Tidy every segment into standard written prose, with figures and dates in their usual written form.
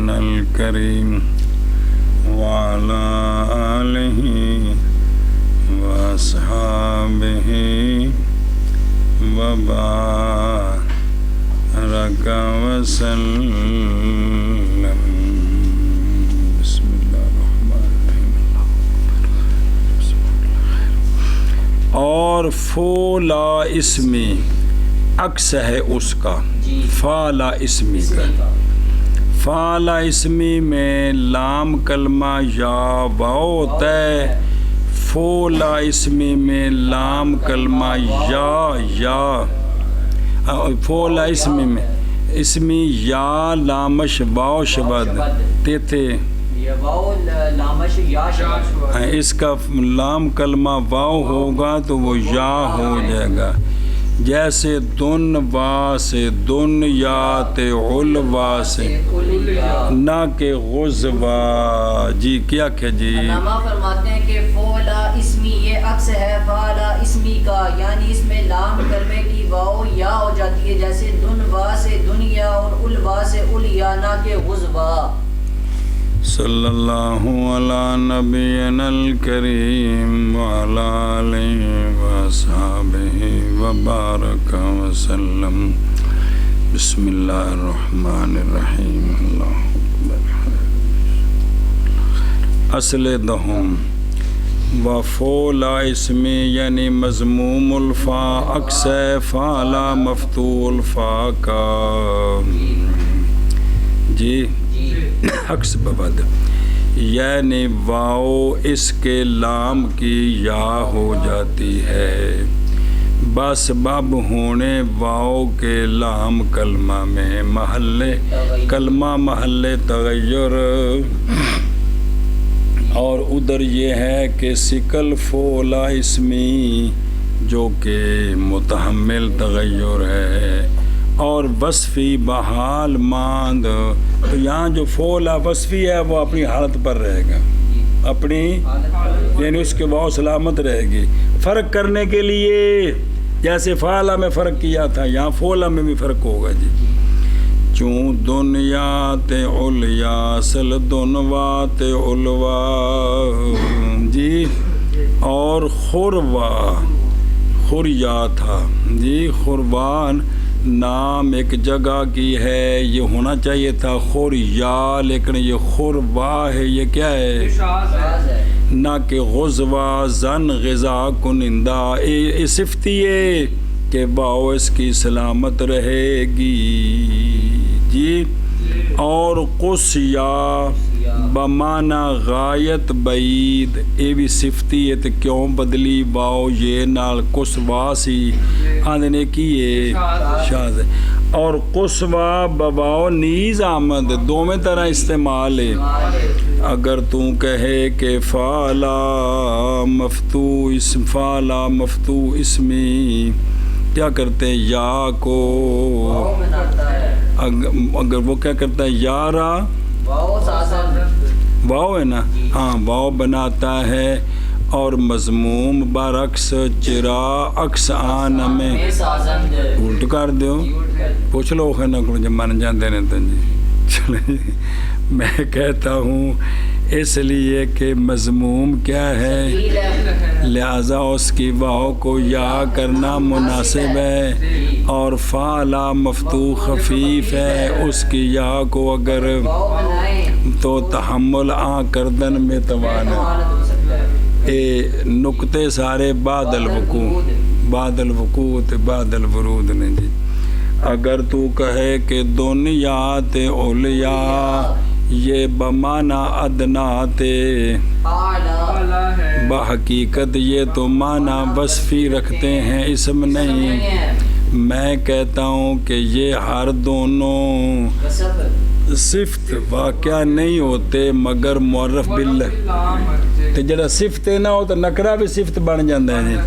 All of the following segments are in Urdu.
الكريم وعلى آله وأصحابه وبارك وسلم. بسم اللہ الرحمن الرحیم. اور فولا اسمی عکس ہے اس کا فالا اسمی کا. فالا اسمی میں لام کلمہ یا واو ہوتا ہے. فولا اسمی میں لام کلمہ یا فولا اسمی میں اسمی یا لامش واو شبد تیتھے اس کا لام کلمہ واو ہوگا تو وہ یا ہو جائے گا. جیسے دن وا سے دنیا تے علوا سے نہ کہ غزوا. جی کیا کہ جی علامہ فرماتے ہیں کہ فولا اسمی یہ عکس ہے فالا اسمی کا، یعنی اس میں لام کلمے کی واو یا ہو جاتی ہے، جیسے دن وا سے دنیا اور علوا سے علیا نہ کہ غزوا. صلی اللہ علی نبینا الکریم وعلی آلہ وصحبہ وبارک وسلم. بسم اللہ الرحمن الرحیم. اللہ اکبر. اصل دہم وفولا اسمی یعنی مضموم الفا عکس فالا مفتوح الفا کا. جی عکس ببد یعنی واو اس کے لام کی یا ہو جاتی ہے بسبب ہونے واو کے لام کلمہ میں محل تغیر. اور ادھر یہ ہے کہ سکل فولا اسمی جو کہ متحمل تغیر ہے اور وصفی بحال ماند. تو یہاں جو فولا وصفی ہے وہ اپنی حالت پر رہے گا، اپنی یعنی اس کے واو سلامت رہے گی. فرق کرنے کے لیے جیسے فعلا میں فرق کیا تھا یہاں فولا میں بھی فرق ہوگا. جی چوں دنیا تے علیا سل دنوا تے علوا. جی اور خوریا تھا. جی خوروان نام ایک جگہ کی ہے، یہ ہونا چاہیے تھا خوریا، لیکن یہ خوروا ہے. یہ کیا ہے؟ نہ کہ غزوا زن غذا کنندہ. یہ صفتی ہے کہ واو اس کی سلامت رہے گی. جی اور قصیا بمانا غایت بعید یہ بھی صفتی ہے. تو کیوں بدلی واو یہ نال قصوا سی آندنے کی ہے شاذ. اور قصوا بواو نیز آمد دو میں طرح استعمال ہے. اگر تو کہے کہ فالا مفتوح اسمی کیا کرتے ہیں یا کو، اگر وہ کیا کرتا ہے یارا واو ہے نا، ہاں واو بناتا ہے. اور مضموم برعکس چرا عکس آن میں الٹ کر دیو. پوچھ لو خینا کو جب من جاندے نے تو جی چلے. میں کہتا ہوں اس لیے کہ مضموم کیا ہے، لہذا اس کی واو کو یا کرنا مناسب ہے. اور فعلا مفتوح خفیف ہے، اس کی یا کو اگر تو تحمل کردن میں توان ہے. اے نقطے سارے بعد الوقوع بعد الورود نے. جی اگر تو کہے کہ دنیا تے علیا یہ بمانا ادنا تے بحقیقت یہ تو معنی وصفی رکھتے ہیں اسم نہیں. میں کہتا ہوں کہ یہ ہر دونوں صفت واقعہ نہیں ہوتے مگر معرف باللہ. تو جڑا صفت نہ ہو تو نکرہ بھی صفت بن جاندہ ہے. جی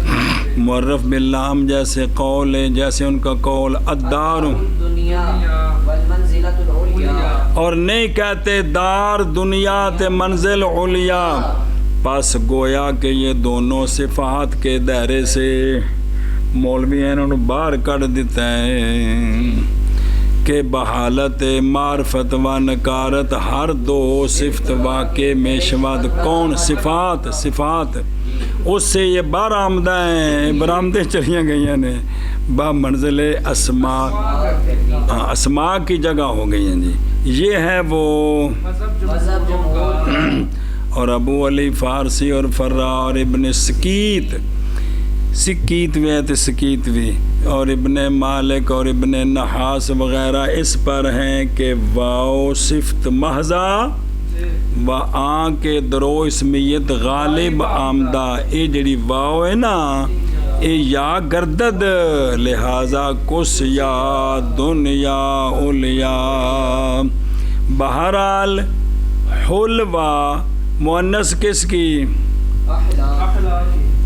معرف باللام جیسے قول ہے، جیسے ان کا قول الدار، اور نہیں کہتے دار دنیا تے منزل علیا. پس گویا کہ یہ دونوں صفات کے دائرے سے مولوی ہیں انہوں نے باہر کر دیتا ہے. کہ بحالت معرفت و نکارت ہر دو صفت واقع میں شود کون صفات صفات اس سے یہ برآمدہ ہیں برآمدیں چلیاں گئی نے با منزل اسماء اسماء کی جگہ ہو گئی ہیں جی یہ ہے وہ مذہب جمہور اور ابو علی فارسی اور فرا اور ابن سکیت سکیت بھی ہے تو سکیت بھی اور ابن مالک اور ابن نحاس وغیرہ اس پر ہیں کہ واو صفت محضہ و آن کے درو اسمیت غالب آمدہ اے جڑی واو ہے نا اے یا گردد لہذا کس یا دنیا اولیا بہرحال حلوہ مؤنث کس کی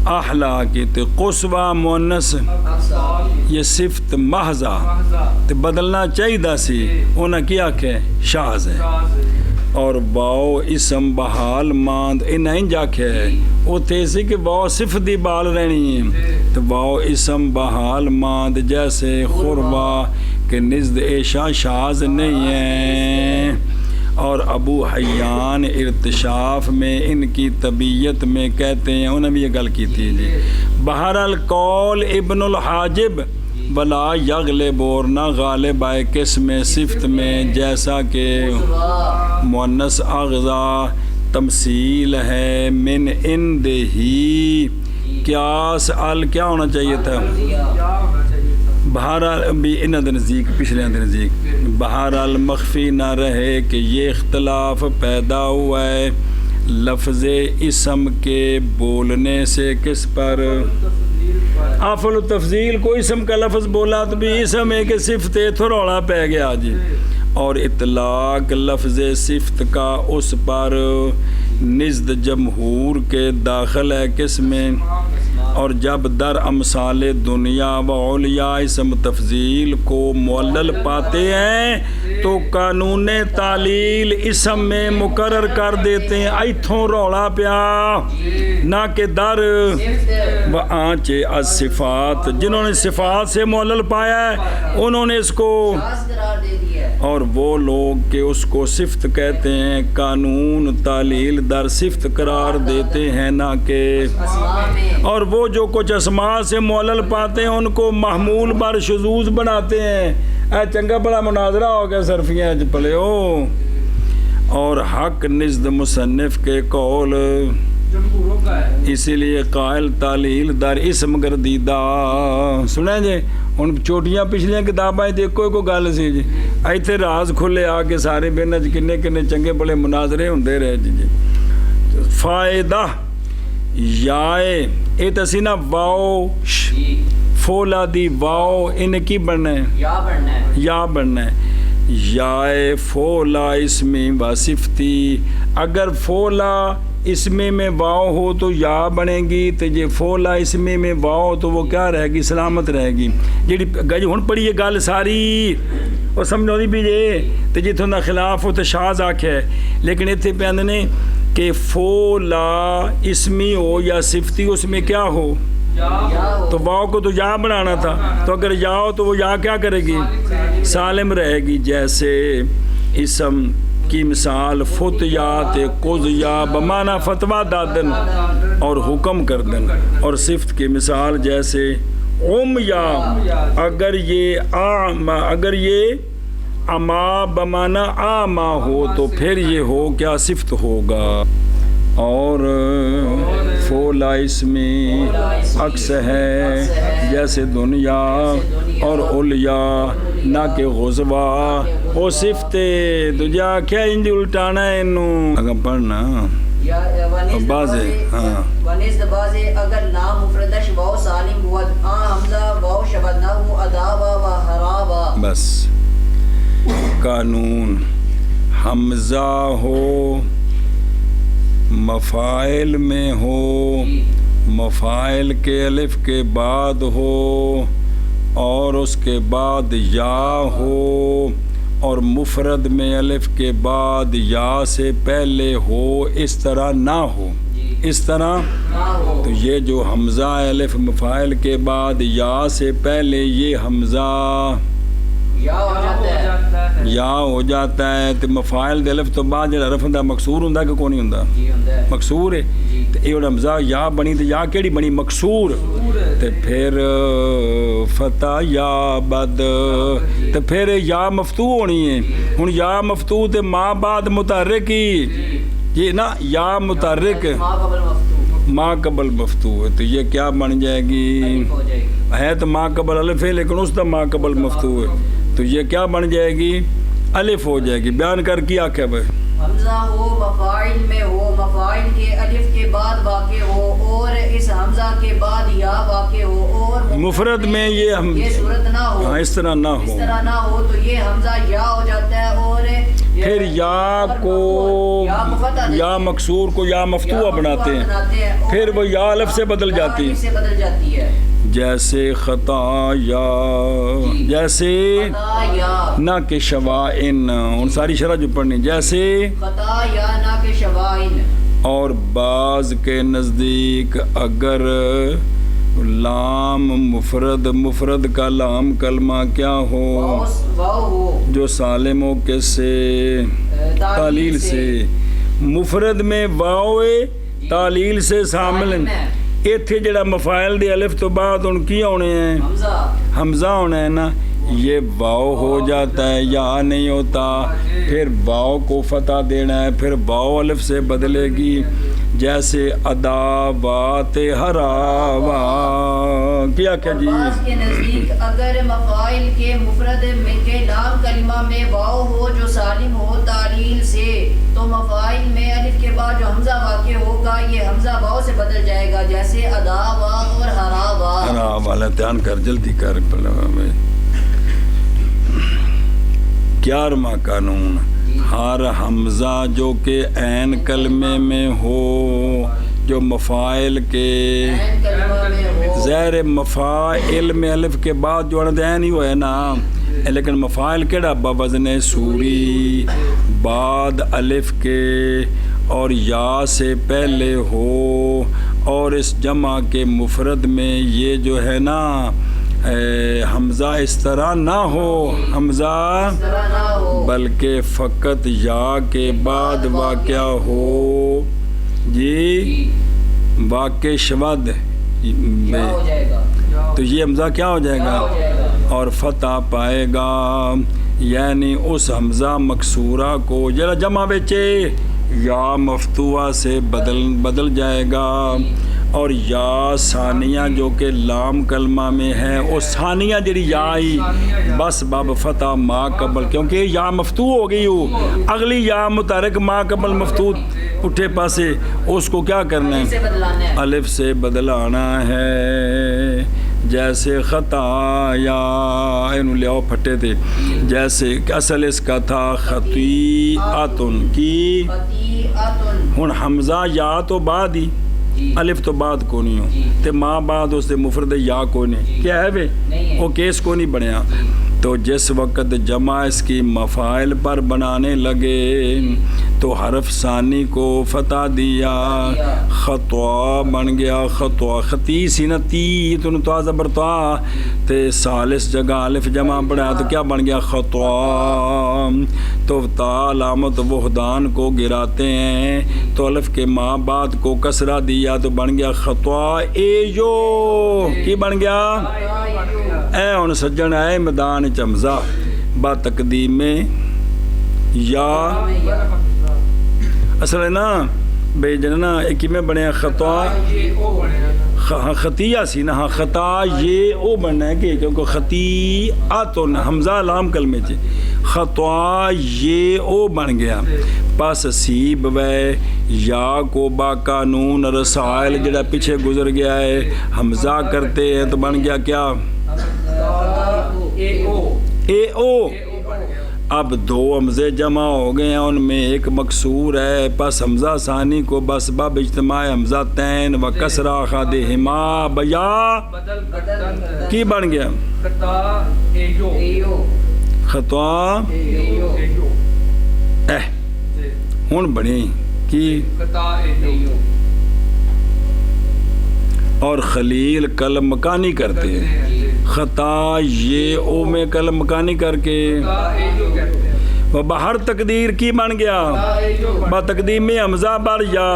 احلا کی تو قصوہ مؤنث یہ صفت محضہ تو بدلنا چاہیے سی انہیں کیا کہ شاذ ہے اور واو اسم بحال ماند انہیں جاکھے وہ تیسی کہ واو صفت دی بال رہنی ہے تو واو اسم بحال ماند جیسے خربہ کہ نزد ایشا شاذ نہیں ہے اور ابو حیان ارتشاف میں ان کی طبیعت میں کہتے ہیں انہوں نے بھی یہ گل کی تھی جی بہرحال قول ابن الحاجب بلا یغلب اور نہ غالب آئے قسم صفت میں جیسا کہ مؤنث اغذا تمثیل ہے من اندہی قیاس ال کیا ہونا چاہیے تھا بہرحال بھی انہاں دے نزدیک پچھلے دے نزدیک بہرحال مخفی نہ رہے کہ یہ اختلاف پیدا ہوا ہے لفظ اسم کے بولنے سے کس پر افعل التفضیل کوئی اسم کا لفظ بولا تو بھی اسم ہے کہ صفت تھوڑا پہ گیا جی اور اطلاق لفظ صفت کا اس پر نزد جمہور کے داخل ہے کس میں اور جب در امثال دنیا و اولیاء اسم تفضیل کو معلل پاتے ہیں تو قانون تعلیل اسم میں مقرر کر دیتے ہیں ایتھوں رولا پیا نہ کہ در و آنچ از صفات جنہوں نے صفات سے معلل پایا ہے انہوں نے اس کو اور وہ لوگ کہ اس کو صفت کہتے ہیں قانون تعلیل در صفت قرار دیتے ہیں نہ کہ اور وہ جو کچھ اسماء سے معلل پاتے ہیں ان کو محمول بر شذوذ بناتے ہیں اے چنگا بڑا مناظرہ ہو گیا صرفیاں پلے ہو اور حق نزد مصنف کے قول اسی لیے قائل تعلیل در اسم گردیدہ سنیں جی ہن چھوٹیاں پچھلیاں کتاباں تے کوئی گل سی جی ایتھے راز کھلے آ کے سارے بن کنے کنے چنگے بڑے مناظرے ہوندے رہے جی فائدہ یائے اے تسینا واو فولا دی واو ان کی بننا ہے یا بننا ہے یائے فولا اسمی و صفتی اگر فولا اسمی میں واو ہو تو یا بنے گی تو جے فولا اسمی میں واو تو وہ کیا رہے گی سلامت رہے گی جیڑی گج ہن پڑھی یہ گل ساری اور سمجھو دی بھی جے تو جی تھوڑا خلاف ہو تو شاذ آکھے لیکن اتنے پہ اندر نے کہ فولا اسمی ہو یا صفتی اس میں کیا ہو تو واو کو تو یا بنانا تھا تو اگر یا ہو تو وہ یا کیا کرے گی سالم رہے گی جیسے اسم کی مثال فت یا تے قض یا بمانا فتوہ دادن اور حکم کردن اور صفت کی مثال جیسے یا اگر یہ اما بمانا آما ہو تو پھر یہ ہو کیا صفت ہوگا اور فولا اسمی عکس ہے جیسے دنیا اور اولیاء نہ کہ غزوہ وہ صفت دجا کیا انجی الٹانا ہے انہوں اگر پڑھنا بازے ہاں ونزد بازے اگر نام مفردش واو سالم ہوا حمزہ واو شبدنا ہو ادابا و حرابا بس قانون حمزہ ہو مفاعل میں ہو مفاعل کے الف کے بعد ہو اور اس کے بعد یا ہو اور مفرد میں الف کے بعد یا سے پہلے ہو اس طرح نہ ہو اس طرح تو یہ جو حمزہ الف مفاعل کے بعد یا سے پہلے یہ حمزہ یا ہو جاتا ہے یا ہو جاتا ہے تے مفاعل دے الف تو بعد جڑا رفع دا مکسور ہوندا کہ کوئی نہیں ہوندا جی ہوندا ہے مکسور ہے جی تے اے حمزہ یا بنی تے یا کیڑی بنی مکسور تے پھر فتح یا بد تے پھر یا مفتوح ہونی ہے ہن یا مفتوح تے ما بعد متحرک ہی یہ نا یا متحرک ما قبل مفتوح ما قبل مفتوح ہے تو یہ کیا بن جائے گی الف ہو جائے گی ہے تو ما قبل الف ہے لیکن اس کا ما قبل مفتوح ہے تو یہ کیا بن جائے گی الف ہو جائے گی بیان کر کیا آکھے بھائی حمزہ ہو مفاعل میں ہو مفاعل کے الف کے بعد واقع ہو اور اس حمزہ کے بعد یا واقع ہو اور مفرد میں یہ ہم یہ صورت نہ ہو ہاں اس طرح نہ اس ہو طرح نہ ہو تو یہ حمزہ یا ہو جاتا ہے اور پھر یا کو یا مکسور کو یا مفتوح بناتے ہیں پھر وہ یا الف سے بدل جاتی ہے سے بدل جاتی ہے جیسے خطا یا جیسے خطا یا نہ کہ شوائن ان ساری شرح جو پڑھنی جیسے خطا یا نہ کہ شوائن اور بعض کے نزدیک اگر لام مفرد کا لام کلمہ کیا ہو واو ہو جو سالم ہو کس سے تعلیل سے مفرد میں واو تعلیل سے شامل ایتھے جڑا مفاعل دے الف تو بعد ان کی ہونے ہیں حمزہ ہونا ہے نا یہ واو ہو جاتا ہے یا نہیں ہوتا پھر واو کو فتح دینا ہے پھر واو الف سے بدلے گی جیسے اداوات ہراوا کیا کہ جی بعض کے نزدیک اگر مفاعل کے مفرد میں کے لام کلمہ میں واو ہو جو سالم ہو تعلیل سے تو مفاعل میں الف کے بعد جو حمزہ واقع ہوگا یہ حمزہ واو سے بدل جائے گا جیسے اداوا اور ہراوا ہراوا دھیان کر جلدی کر گیارہواں قانون ہر حمزہ جو کہ عین کلمے میں ہو جو مفاعل کے زیر مفاعل میں الف کے بعد جو عین ہی ہوئے نا لیکن مفاعل کیڑا بوزن سوری بعد الف کے اور یا سے پہلے ہو اور اس جمع کے مفرد میں یہ جو ہے نا حمزہ اس طرح نہ ہو حمزہ بلکہ فقط یا کے بعد واقع ہو جی واقع شود میں تو یہ حمزہ کیا ہو جائے گا اور فتح پائے گا یعنی اس حمزہ مکسورہ کو جرا جمع بچے یا مفتوحہ سے بدل جائے گا اور یا ثانیہ جو کہ لام کلمہ میں ہے وہ ثانیہ جڑی یا ہی بس باب فتح ما قبل کیونکہ یا مفتوح ہو گئی ہو اگلی یا متحرک ما قبل مفتوح اٹھے پاسے اس کو کیا کرنا ہے الف سے بدلانا ہے جیسے خطا یا انہوں لیاؤ پھٹے تھے جیسے اصل اس کا تھا خطیئتن کی ہن حمزہ یا تو بعد ہی الف تو بعد کو نہیں ہو تے ماں بعد اس دے مفرد یا کو نہیں کیا ہے وے وہ کیس کو نہیں بنیا تو جس وقت جمع اس کی مفاعل پر بنانے لگے تو حرف ثانی کو فتح دیا خطوا بن گیا خطوا خطی سینتی تو زبرتا تے ثالث جگہ الف جمع پڑھا تو کیا بن گیا خطوا تو تا علامت وحدان کو گراتے ہیں تو الف کے ماں بعد کو کسرہ دیا تو بن گیا خطوا اے یو کی بن گیا اے ان سجن اے میدان چمزہ با تقدیم میں یا اصل ہے نا بے جننا ایک میں بنے خطا خطیہ سی نا خطا یہ او بننا ہے کہ کیونکہ خطیئتن حمزہ لام کلمے چے خطا یہ او بن گیا پس سیب وے یا کو با قانون رسائل جڑا پیچھے گزر گیا ہے حمزہ کرتے ہیں تو بن گیا کیا اے او اب دو حمزے جمع ہو گئے ہیں ان میں ایک مکسور ہے پس حمزہ ثانی کو بس باب اجتماع حمزہ تین و کسرہ خادہما بیا کی بن گیا خطا ہون بڑی کی اور خلیل کلم مکانی کرتے ہیں خطا یہ او میں کلم مکانی کر کے وہ باہر تقدیر کی بن گیا با تقدیم حمزہ بر یا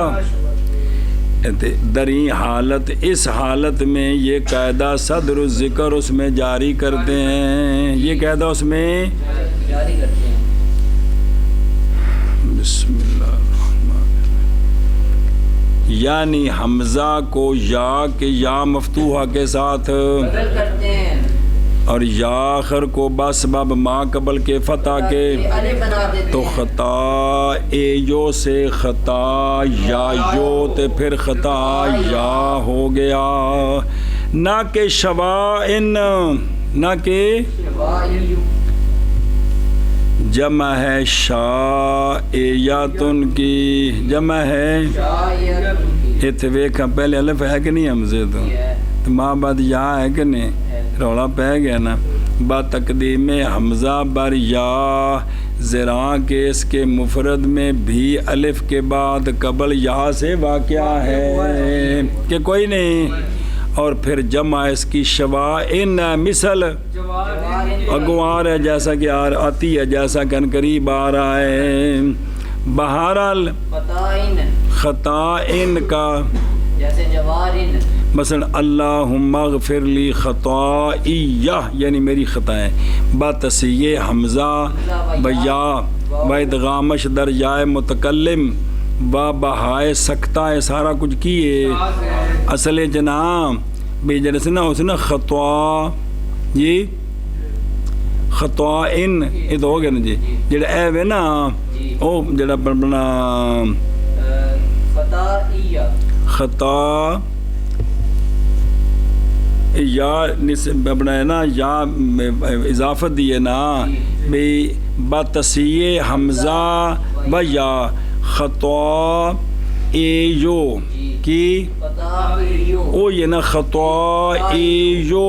دری حالت. اس حالت میں یہ قاعدہ صدر الذکر اس میں جاری کرتے ہیں. یہ قاعدہ اس میں جاری کرتے ہیں. بسم اللہ الرحمن الرحیم. یعنی حمزہ کو یا کے یا مفتوحہ کے ساتھ بدل کرتے ہیں اور یا آخر کو بسبب ما قبل کے فتح کے الف بنا دیتے تو ہیں. خطا اے یو سے خطا یا یو تے پھر خطا یا ہو گیا. نہ کہ شوائن نہ کہ جمع ہے شائعتن کی جمع ہے اتنے ویکھا پہلے الف ہے کہ نہیں حمزے تو ماں بعد یا ہے کہ نہیں رولا پہ گیا نا. با تقدیم حمزہ بر یا زراں کے اس کے مفرد میں بھی الف کے بعد قبل یا سے واقع ہے کہ کوئی نہیں. اور پھر جمع اس کی شوائن مثل اگوار ہے جیسا کہ آتی ہے جیسا کہ ان قریب آ رہا ہے. بہرحال خطائن کا جیسے جوارن مثلا اللہم اغفر لی خطائیہ یعنی میری خطائیں با تسیہ حمزہ بیا و ادغامش در یائے متکلم با بہائے سکتہ سارا کچھ کیے اصل جناب بے جیسے نا اس نا خطا جی خطائن یہ تو ہو گیا نا جی جڑا اے وے نا او جڑا بنا خطا یا اپنا ہے نا یا اضافت دی ہے نا بھئی با تسیہ حمزہ با یا خطا ایو کی او یہ نا خطا ایو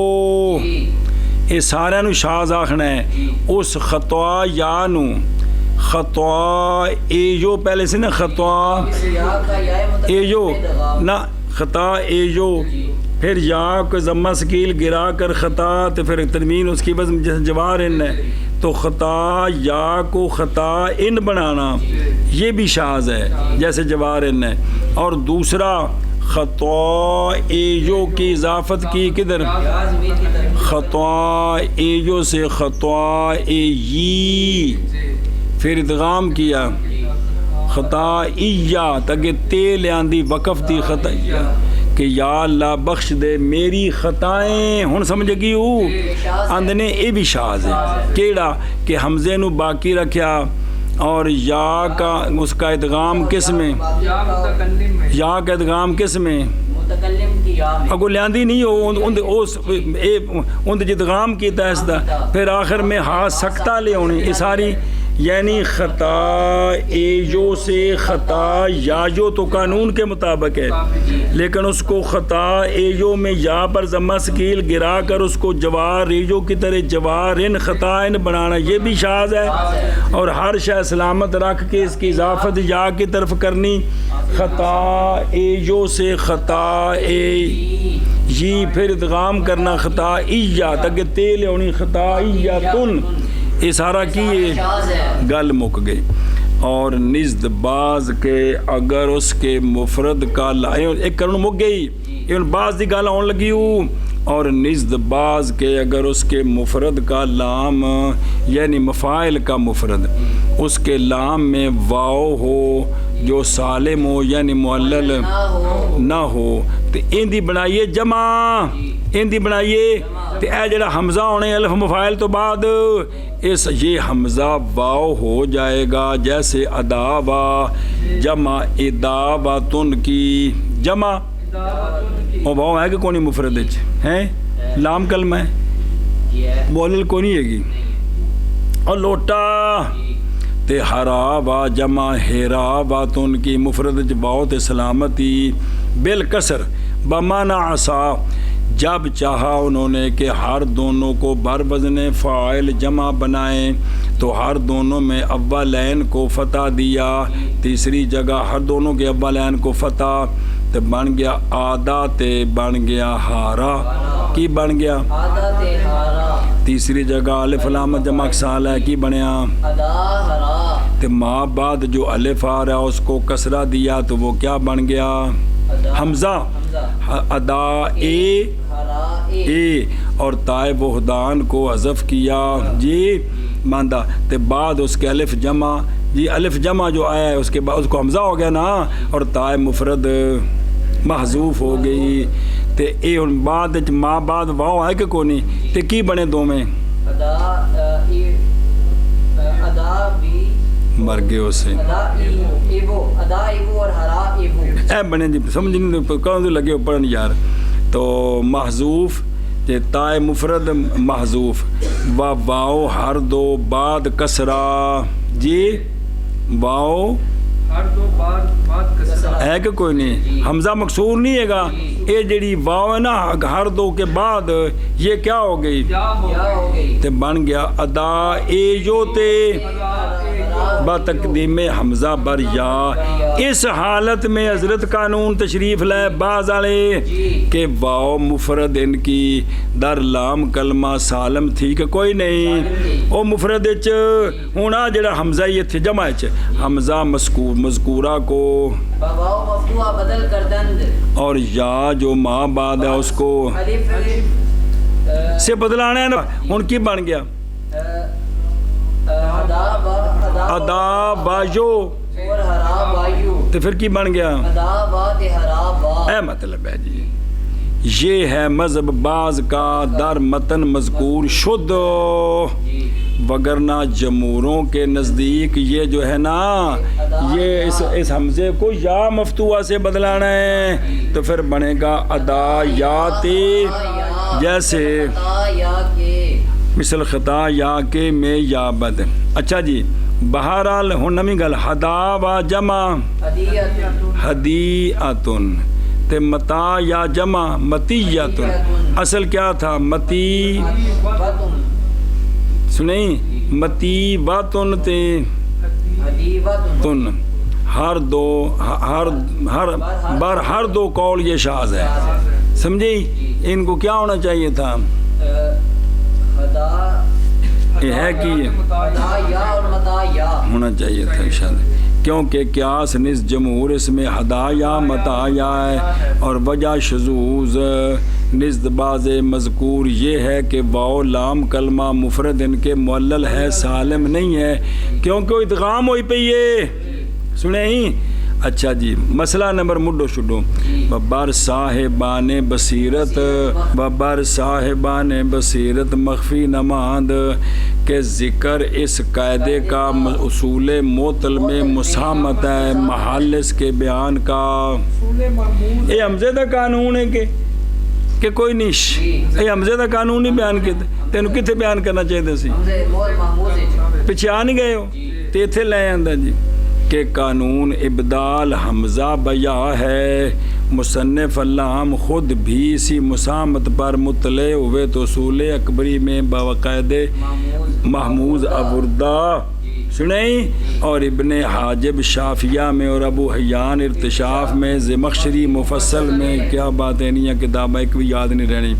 یہ سارے نو شاز آخنا ہے. اس خطا یا نو خطا ایو پہلے سے نا خطا ایو نا خطا ایو پھر یا کو ضمہ ثقیل گرا کر خطا تو پھر تنوین اس کی وزن جیسے جوار ان ہے تو خطا یا کو خطا ان بنانا یہ بھی شاذ ہے جیسے جوار ان ہے. اور دوسرا خطا ایو کی اضافت کی کدھر خطا ایو سے خطا ای پھر ادغام کیا خطا ایہ تاکہ تیل آندی وقف دی خطا کہ یا اللہ بخش دے میری خطائیں ہن سمجھ گئی ہو آندنے اے بھی شاذ ہے کیڑا کہ حمزے نو باقی رکھیا اور یا کا اس کا ادغام کس میں یا کا ادغام کس میں اگو لیاندی نہیں ہو ان ادغام کیتا اس دا پھر آخر میں ہا سکتا لے ہونے یہ ساری یعنی خطا ایجو سے خطا یاجو تو قانون کے مطابق ہے لیکن اس کو خطا ایجو میں یا پر ضمہ ثقیل گرا کر اس کو جوار ایجو کی طرح جوارن خطائن بنانا یہ بھی شاذ ہے. اور ہر شے سلامت رکھ کے اس کی اضافت یا کی طرف کرنی خطا ایجو سے خطا یہ پھر ادغام کرنا خطا ایہ تک تیل ہونی خطا ایہ تن یہ سارا کی گل مک گئی. اور نزد باز کے اگر اس کے مفرد کا ایک کرن مک گئی یہ باز دی گل آن لگی ہوں. اور نزد باز کے اگر اس کے مفرد کا لام یعنی مفاعل کا مفرد اس کے لام میں واو ہو جو سالم ہو یعنی معلل نہ ہو تو ان دی بنائیے جمع ان دی بنائیے تو اے جڑا حمزہ ہونے الف مفاعل تو بعد اس یہ حمزہ واو ہو جائے گا جیسے اداوا جمع اداواتن کی جمع اور واو ہے کہ کونی مفرد ہے لام کلمہ ہے معلل کونی ہے گی. اور لوٹا تے ہراوا جمع ہیراواتن کی مفرد واو تے سلامتی بالکسر بمانا عصا جب چاہا انہوں نے کہ ہر دونوں کو بر وزن فاعل جمع بنائیں تو ہر دونوں میں اولین کو فتح دیا تیسری جگہ ہر دونوں کے اولین کو فتح تو بن گیا آدھا تے بن گیا ہارا کی بن گیا عادت ہارا تیسری جگہ الف لام جمع سال ہے کی بنیا ادا ہرا تے ماں بعد جو الف آ رہا ہے اس کو کسرہ دیا تو وہ کیا بن گیا حمزہ ادا اے ہرا اے اور تائے وحدان کو حذف کیا جی ماندہ تے بعد اس کے الف جمع جی الف جمع جو آیا ہے اس کے بعد اس کو حمزہ ہو گیا نا اور تائے مفرد محذوف ہو گئی تے اے ان بعد ماں بعد واؤ ہے کہ کوئی نہیں تے کی بنے دو میں ادا بھی مر گئے اسے ادا ایبو اور ہرا ایبو اے بنے جی سمجھ نہیں کون لگے اوپر یار تو محذوف تے تائے مفرد محذوف و واؤ ہر دو بعد کسرہ جی واؤ ہر دو بعد کسرہ ہے کہ کوئی نہیں حمزہ مکسور نہیں ہے گا اے جڑی واو ہے نا ہر دو کے بعد یہ کیا ہو گئی یا ہو گئی تے بن گیا ادا اے جو تے با تقدیم حمزہ بر یا اس حالت میں حضرت قانون تشریف لائے بعض والے کہ واو مفرد ان کی در لام کلمہ سالم تھی کہ کوئی نہیں او مفرد اچ ہونا جڑا حمزہ یہ تھے جمع اچ حمزہ مذکورہ کو واو مفتوحہ بدل کر دند اور یا جو ماں بعد ہے اس کو الف سے بدلانا ہے نا ان کی بن گیا ادا باجو اور ہرا بایو تو پھر کی بن گیا ادا با تے ہرا با اے مطلب ہے جی یہ ہے مذہب بعض کا در متن مذکور شد وگرنہ جمہوروں کے نزدیک یہ جو ہے نا یہ اس حمزے کو یا مفتوحہ سے بدلانا ہے تو پھر بنے گا ادا یا تے جیسے یا کے مثل خطا یا کے میں یا بد اچھا جی بہرحال ہن نمی گل ہدا و جمع ہدیعتن تے متا یا جمع متیتن اصل کیا تھا متی سنیں متی باتن تے تن ہر دو ہر دو قول یہ شاذ ہے سمجھی ان کو کیا ہونا چاہیے تھا یہ ہے کہ ہونا چاہیے تھا شاید کیونکہ قیاس نس جمہور اس میں ہدایا متایا ہے اور وجہ شذوذ نزد بعض مذکور یہ ہے کہ واو لام کلمہ مفرد ان کے معلل ہے سالم نہیں ہے کیونکہ ادغام ہوئی پہ یہ سنیں ہی اچھا جی مسئلہ نمبر مڈو شڈو ببر صاحبان بصیرت ببر صاحبان بصیرت مخفی نماند کہ ذکر اس قاعدے کا اصول معطل میں مسامت ہے محل اس کے بیان کا یہ حمزے دا قانون ہے کہ کوئی نہیں یہ حمزے دا قانون نہیں بیان کیتے تینوں کتے بیان کرنا چاہیے سی پیچھے آ نہیں گئے ہو تے ایتھے لے آندا جی کہ قانون ابدال حمزہ بیا ہے مصنف اللہم خود بھی اسی مسامت پر مطلع ہوئے تو اصول اکبری میں باقاعدہ محمود ابردہ سنیں اور ابن حاجب شافیہ میں اور ابو حیان ارتشاف میں زمخشری مفصل میں کیا باتیں نہیں ہیں کتابیں ایک بھی یاد نہیں رہنی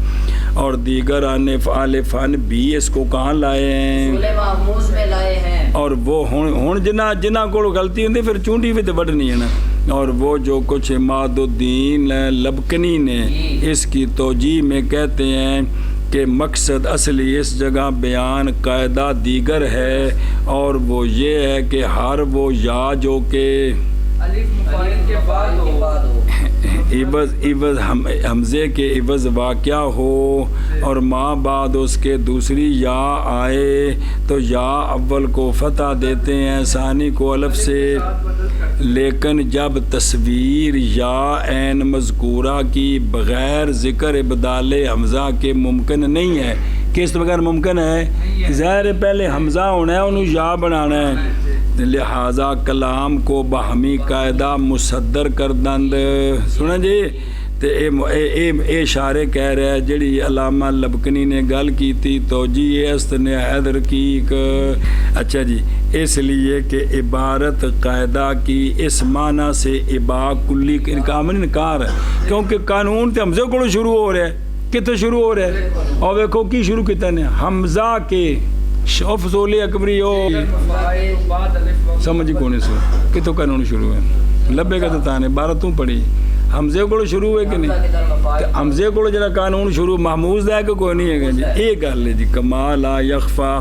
اور دیگر آل فن بھی اس کو کہاں لائے ہیں اور وہ ہن جنہ کو غلطی ہوندی پھر چونٹی بھی تے وڈنی ہے نا اور وہ جو کچھ عماد الدین لبکنی نے اس کی توجیہ میں کہتے ہیں کہ مقصد اصلی اس جگہ بیان قاعدہ دیگر ہے اور وہ یہ ہے کہ ہر وہ یا جو کہ عوض حمزے کے عوض واقع ہو اور ماں بعد اس کے دوسری یا آئے تو یا اول کو فتح دیتے ہیں ثانی کو الف سے لیکن جب تصویر یا عین مذکورہ کی بغیر ذکر ابدال حمزہ کے ممکن نہیں ہے کس بغیر ممکن ہے ظاہر پہلے حمزہ ہونا ہے انہوں یا بنانا ہے لہذا کلام کو باہمی قاعدہ مصدر کر دند سنا جی تے اے اشارے کہہ رہا ہے جڑی علامہ لبکنی نے گل کی تھی توجیہ است نے حیدر کی اچھا جی اس لیے کہ عبارت قاعدہ کی اس معنی سے ابا کلی انکار ہے کیونکہ قانون تے حمزے کو شروع ہو رہا ہے کتنے شروع ہو رہا ہے اور ویکھو کی شروع کیتا نے حمزہ کے افضول اکبری ہو سمجھ کونے سے کتوں قانون شروع ہے لبے کا تو تانے 12 تو پڑھی حمزے کو شروع ہے کہ نہیں حمزے کو جڑا قانون شروع محموز ہے کہ کوئی نہیں ہے جی یہ گل ہے جی کما لا یخفا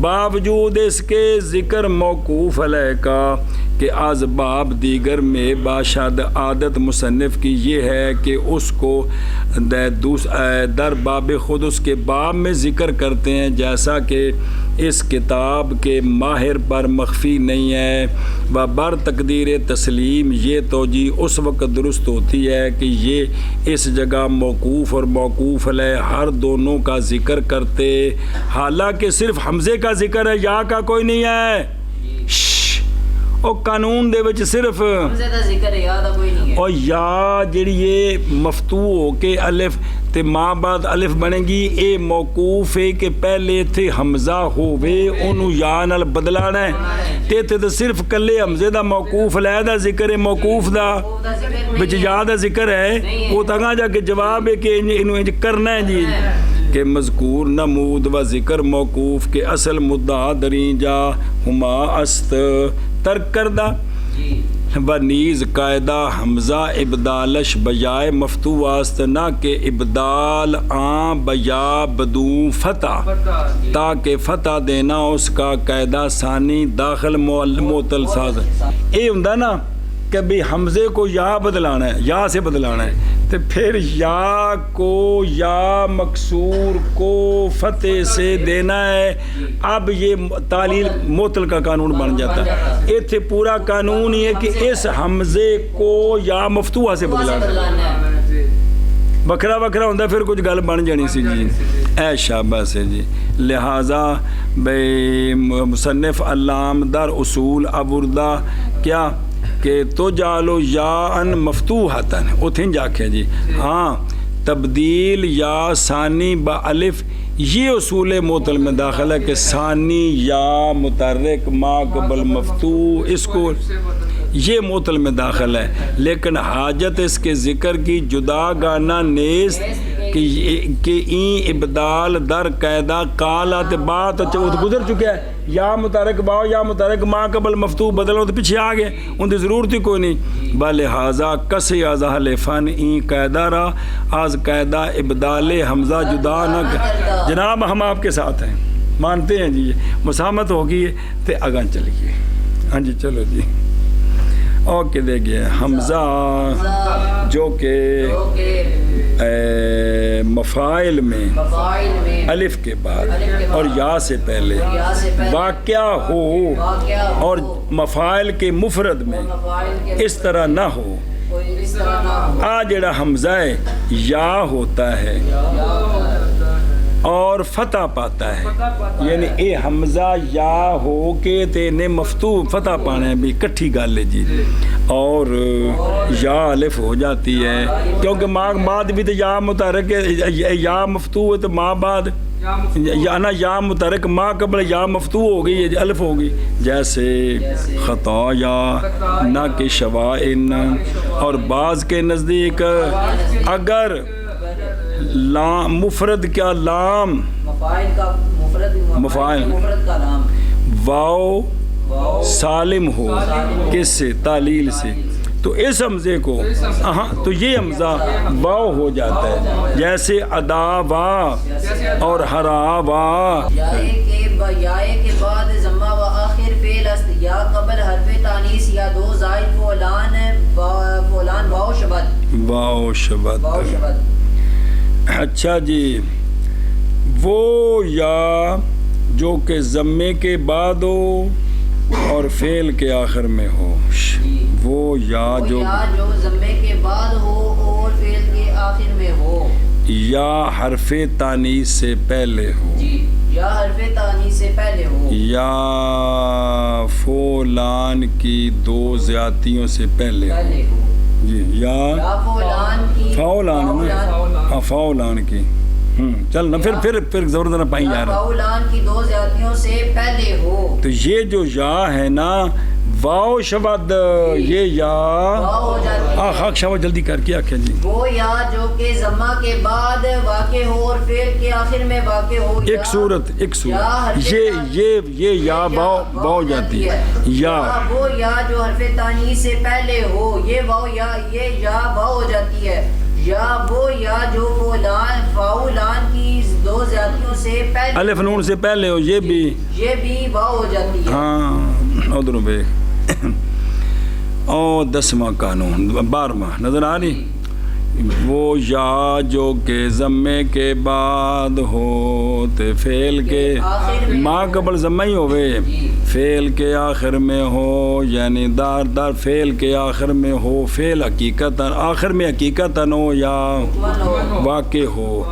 باوجود اس کے ذکر موقوف علیہ کا کہ اسباب دیگر میں باشد عادت مصنف کی یہ ہے کہ اس کو در باب خود اس کے باب میں ذکر کرتے ہیں جیسا کہ اس کتاب کے ماہر پر مخفی نہیں ہے و بر تقدیر تسلیم یہ توجیہ اس وقت درست ہوتی ہے کہ یہ اس جگہ موقوف اور موقوف علیہ ہر دونوں کا ذکر کرتے حالانکہ صرف حمزے کا ذکر ہے یا کا کوئی نہیں ہے اور قانون دے وچ صرف حمزے دا ذکر ہے یا دا کوئی نہیں ہے اور یا جڑی یہ مفتوح ہو کے الف تے ماں بعد الف بنے گی اے موقوف ہے کہ پہلے تھے حمزہ ہووے انہوں یا نال بدلانا ہے تے صرف کلے حمزے دا موقوف علیحدہ ذکر ہے موقوف دا وچ یا دا ذکر ہے وہ تاں جا کے جواب ہے کہ انہوں انج کرنا ہے جی کہ مذکور نمود و ذکر موقوف کے اصل مدعا دریں جا ہما است ترک کردہ و نیز قاعدہ حمزہ ابدالش بجائے مفتوح واسط نہ کہ ابدال آن بیا بدون فتح تاکہ فتح دینا اس کا قاعدہ ثانی داخل معطل ساز اے ہوندا نا کہ بھی حمزے کو یا بدلانا ہے یا سے بدلانا ہے تو پھر یا کو یا مکسور کو فتح سے دینا ہے اب یہ تعلیل معطل کا قانون بن جاتا ہے ایتھے پورا قانون یہ ہے کہ اس حمزے کو یا مفتوحہ سے بدلانا ہے وکھرا وکھرا ہوندہ پھر کچھ گل بن جانی سی جی اے شاباش ہے جی لہٰذا بے مصنف علام در اصول ابردہ کیا کہ تو جالو یا ان مفتوحتن اتھیں جا کے جی ہاں تبدیل یا ثانی با الف یہ اصول معطل میں داخل ہے کہ ثانی یا متحرک ما قبل مفتوح اس کو یہ معطل میں داخل ہے لیکن حاجت اس کے ذکر کی جدا گانا نیز کہ این ابدال در قاعدہ قالت بات گزر چکے ہے یا متحرک باؤ یا متحرک ما قبل مفتوح بدلو تو پیچھے آگئے ان کی ضرورت ہی کوئی نہیں بلہذا کسی از اہل فن این قاعدہ را از قاعدہ ابدال حمزہ جدا نہ کر جناب ہم آپ کے ساتھ ہیں مانتے ہیں جی مسامت ہوگی تے اگاں چلیے ہاں جی چلو جی اوکے دیکھئے حمزہ جو کہ مفاعل میں الف کے بعد اور یا سے پہلے واقع ہو اور مفاعل کے مفرد میں اس طرح نہ ہو آ جڑا حمزہ یا ہوتا ہے اور فتح پاتا ہے یعنی اے حمزہ یا ہو کے تینے مفتوح فتح پانا ہے بھی کٹھی گال لے جی اور یا الف ہو جاتی ہے کیونکہ ماں بعد بھی تو یا متحرک یا مفتوح ہے تو ماں بعد یا نا یا متحرک ماں قبل یا مفتوح ہو گئی ہے الف ہوگی جیسے خطا یا نہ کہ شوائن اور بعض کے نزدیک اگر لام مفرد کیا لام مفاعل واو سالم ہو کس سے تعلیل سے تو اس حمزے کو تو یہ حمزہ واو ہو جاتا ہے جیسے ادا وا اور ہرا وا یائے کے بعد ضمہ و آخر فعل است یا قبل حرف تانیث یا دو زائد فولان واو شبد اچھا جی وہ یا جو کہ ضمے کے بعد ہو اور فعل کے آخر میں ہو وہ یا جو ضمے کے بعد ہو اور فعل کے آخر میں ہو یا حرف تانیث سے پہلے ہو یا حرف تانیث سے پہلے ہو یا فولان کی دو زیادتیوں سے پہلے ہو جی یا فاولان کی چل نا پھر ضرورت نہ پائیں یار فاولان کی دو زیادتیوں سے پہلے ہو تو یہ جو یا ہے نا واو شبد یہ یا واو ہو جاتی ہے خاک شاہ جلدی کر کے آکھیں جی وہ یا جو کہ ضمہ کے بعد واقع ہو اور فعل کے آخر میں واقع ہو ایک صورت یہ یا واو جاتی ہے یا وہ یا جو حرف تانیث سے پہلے ہو یہ واو یا واو ہو جاتی ہے یا وہ یا جو فاولان کی دو زیادتیوں سے پہلے الف نون سے پہلے ہو یہ بھی واو ہو جاتی ہے ہاں ادھر بیک او 10واں قانون 12واں نظر آ رہی وہ یا جو کہ ضمے کے بعد ہو تے فعل کے ماں قبل ضمہ ہی ہوئے فعل کے آخر میں ہو یعنی دار فعل کے آخر میں ہو فعل حقیقتاً آخر میں حقیقتاً ہو یا واقع ہو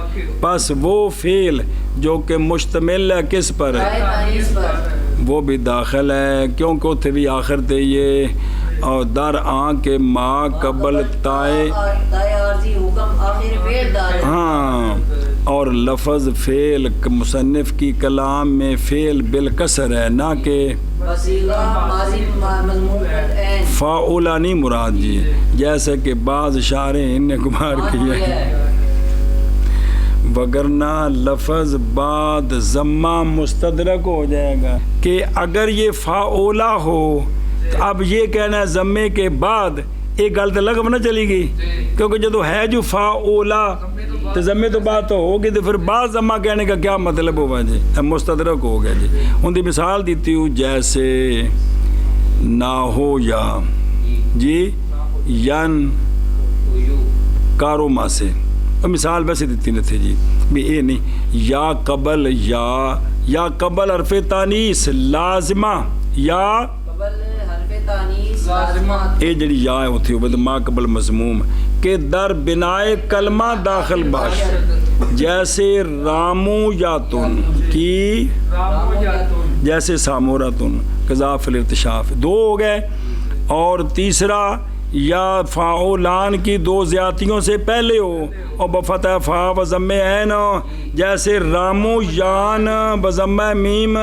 پس وہ فعل جو کہ مشتمل ہے کس پر وہ بھی داخل ہے کیونکہ اتھے بھی آخر تے یہ اور در آن کے ما قبل تائے ہاں اور لفظ فعل مصنف کی کلام میں فعل بالکسر ہے نہ کہ فاعلا نہیں مراد جی جیسے کہ بعض شارحین نے گمار کیا ہے وگرنہ لفظ بعد ضمہ مستدرک ہو جائے گا کہ اگر یہ فاعلا ہو تو اب یہ کہنا ہے ضمے کے بعد ایک غلط لغو نہ چلی گئی کیونکہ جدو ہے جو فاعلا تو ضمے تو بات تو ہوگی تو پھر بعض ضمہ کہنے کا کیا مطلب ہوگا جی مستدرک ہو گیا جی ان کی مثال دیتی ہوں جیسے نہ ہو یا جی ین کاروما سے مثال ویسے دیتی نہ تھی جی بھی اے نہیں یا قبل حرف تانیث لازمہ یا اے جڑی یا ہوتی ہے ما قبل مضموم کہ در بنائے کلمہ داخل باش جیسے رامو یاتن کی جیسے ساموراتن قذاف الارتشاف دو ہو گئے اور تیسرا یا فاعلان کی دو زیادتیوں سے پہلے ہو اور بفتح فا و ضم عین جیسے رامو یان بضمہ میم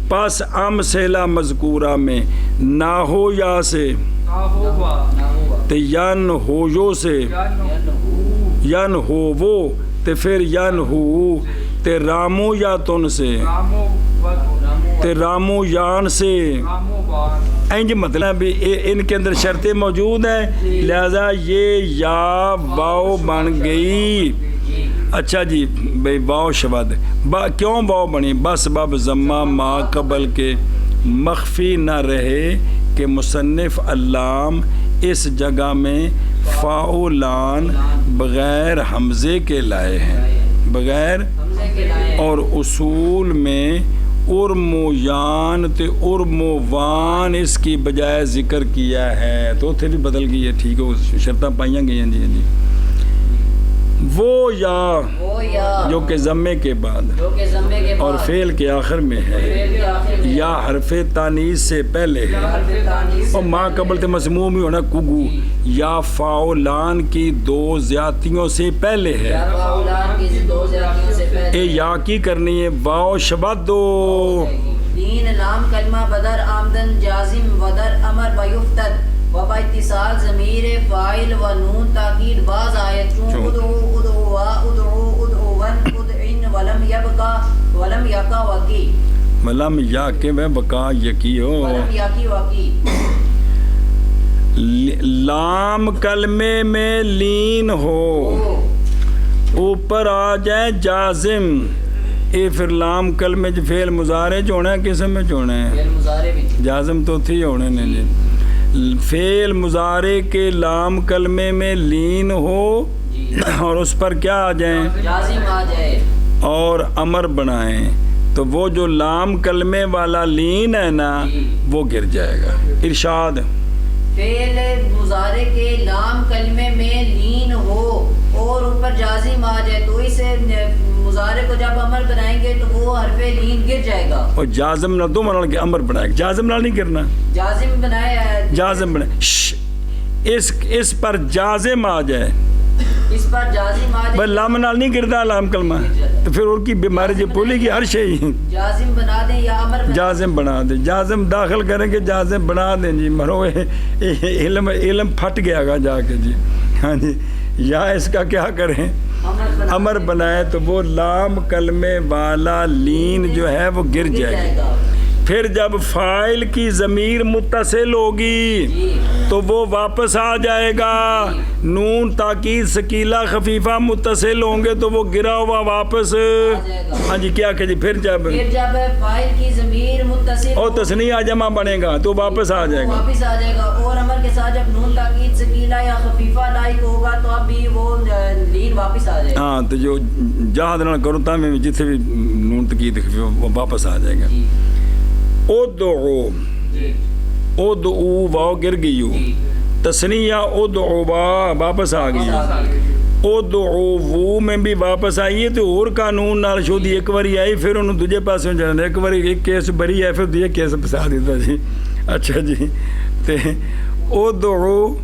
پس امثلہ مذکورہ میں نہ ہو یا سے تے ین ہو یو سے ین ہو وہ تے پھر ین ہو تے رامو یا تن سے تے رامو یان سے اینج مطلب ان کے اندر شرطیں موجود ہیں لہذا یہ یا واو بن گئی اچھا جی بھئی واو شبد کیوں واو بنی بس باب ضمہ ما قبل کے مخفی نہ رہے کہ مصنف علام اس جگہ میں فاعلان بغیر حمزے کے لائے ہیں بغیر اور اصول میں ارم و یان تے ارم و وان اس کی بجائے ذکر کیا ہے تو تھے بھی بدل گئی ہے ٹھیک ہے شرطیں پائیاں گئی ہیں جی وہ یا جو کہ ضمے کے بعد اور فعل کے آخر میں ہے یا حرف تانیث سے پہلے ہے اور ما قبل تے مضموم ہی ہونا کگو یا فاعلان کی دو زیادتیوں سے پہلے ہے اے یا کی کرنی ہے واو شبد دو دین لام کلمہ بدر آمدن جازم ودر امر و یفتد و با اتصال ضمیر فاعل و نون تاکید بعض آیت چون ادعو ون ادعین ولم یقا وکی ولم یاکے میں بقا یکی ہو ولم یقی وکی لام کلمے میں لین ہو اوپر آ جائے جازم اے پھر لام کلمے جو فعل مضارع جو ہونا ہے قسم میں جو ہونا ہے جازم تو تھی ہونے نے جی فعل مضارع کے لام کلمے میں لین ہو اور اس پر کیا آ جائیں جازم آ جائے اور امر بنائیں تو وہ جو لام کلمے والا لین ہے نا وہ گر جائے گا ارشاد فعل مضارع کے لام کلمے میں لین ہو اور اوپر جازم آ جائے تو اسے مضارع کو جب امر بنائیں گے تو وہ حرف لین گر جائے گا اور جازم نہ دو مرال کے امر بنائے گا جازم نہ نہیں کرنا جازم بنائے جازم بنائے اس پر جازم آ جائے اس پر جازم آ بس جائے لام نال نہیں گردا لام کلمہ تو پھر اور کی بیماری جو بولے گی ہر شے جازم بنا دیں یا امر بنا جازم بنا دیں جازم داخل کریں گے جازم بنا دیں جی مرو علم پھٹ گیا گا جا کے جی ہاں جی یا اس کا کیا کریں امر بنائے تو وہ لام کلمے والا لین جو ہے وہ گر جائے گا پھر جب فاعل کی ضمیر متصل ہوگی تو وہ واپس آ جائے گا نون تاکید ثقیلہ خفیفہ متصل ہوں گے تو وہ گرا ہوا واپس ہاں جی کیا کہ جی پھر جب فاعل کی ضمیر متصل اور تثنیہ جمع بنے گا تو واپس آ جائے گا واپس آ جائے گا اور امر کے ساتھ جب نون تاکید ثقیلہ یا خفیفہ لائق ہوگا تو اب بھی وہ لین واپس آ جائے گا ہاں تو جو جہاد نہ کرو تا میں جتنے بھی نون تاکید خفیفہ وہ واپس آ جائے گا ادعو ادعو واو گر گئی تثنیہ ادعو واپس آ گئی ادعو وہ میں بھی واپس آئی ہے تو اور قانون نال شودی ایک باری آئی پھر انہوں دوجے پاسوں جانا ایک باری ایک کیس بری ہے پھر دوجے کیس پسا دیتا جی اچھا جی تے ادعو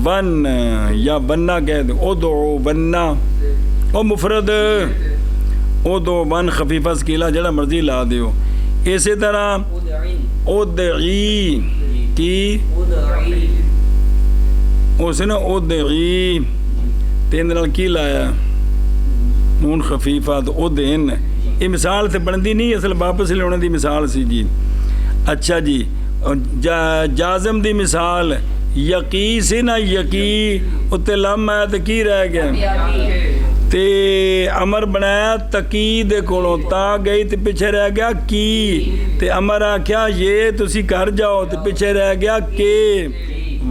ون یا ونہ کہہ دو ادعو ونہ او مفرد ادعو ون خفیفہ ثقیلہ جڑا مرضی لا دیو اسی طرح ادعی کی اس نے ادعی تین نال کی لایا نون خفیفہ تو ادعن یہ مثال تے بندی نہیں اصل واپس لینے دی مثال سی جی اچھا جی جازم دی مثال یقی سے نہ یقی اتے لم آیا تو کی رہ گیا تے امر بنایا تقید کولوں تا گئی تے پیچھے رہ گیا کی تے امر آکھیا یہ تسی کر جاؤ تے پیچھے رہ گیا کہ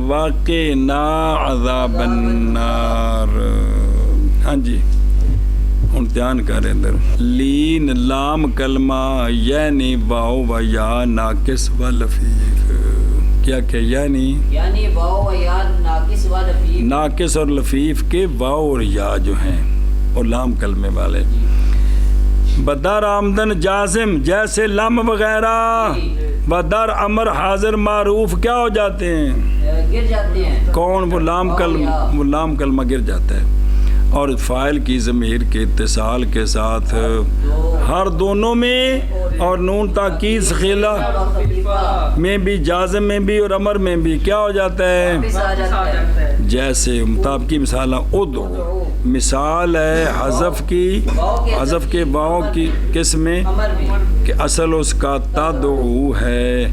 واقع نا عذاب النار ہاں جی ہن دھیان کریں اندر لین لام کلمہ یعنی واو و یا ناقص و لفیف کیا کہ یعنی واو و یا ناقص و لفیف ناقص اور لفیف کے واو اور یا جو ہیں اور لام کلمے والے بدر آمدن جازم جیسے لم وغیرہ بدر امر حاضر معروف کیا ہو جاتے ہیں گر جاتے ہیں کون وہ لام کلمہ گر جاتا ہے اور فاعل کی ضمیر کے اتصال کے ساتھ ہر دونوں میں اور نون تاکید ثقیلہ میں بھی جازم میں بھی اور امر میں بھی کیا ہو جاتا ہے جیسے مطابق کی مثال ادعو مثال ہے حذف کے واو کی کس میں کہ اصل اس کا تدعو ہے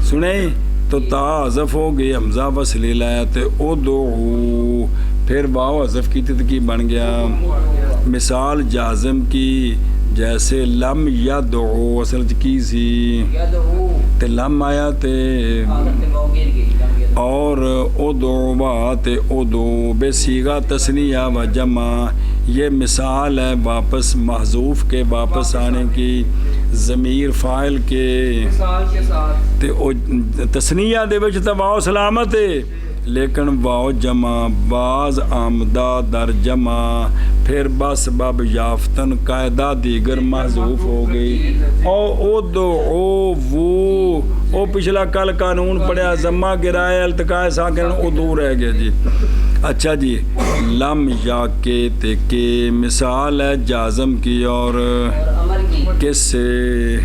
سنیں تو تا حذف ہو گئی حمزہ وصلی لایا تو ادعو پھر واو حذف کی تدکی بن گیا مثال جازم کی جیسے لم یدعو اصل کی سی تے لم آیا تے اور ادعو تے ادعو بے صیغہ تثنیہ و جمع یہ مثال ہے واپس محذوف کے واپس آنے کی ضمیر فاعل کے تے تثنیہ دے وچ تے واو سلامت ہے لیکن واو جمع بعض آمدہ در جمع پھر بس بب یافتن قاعدہ دیگر محذوف ہو گئی او وہ پچھلا کل قانون پڑھیا ضمہ گرائے التقاء ساکن ادو رہ گئے جی اچھا جی لم یا کے کے مثال ہے جازم کی اور کس سے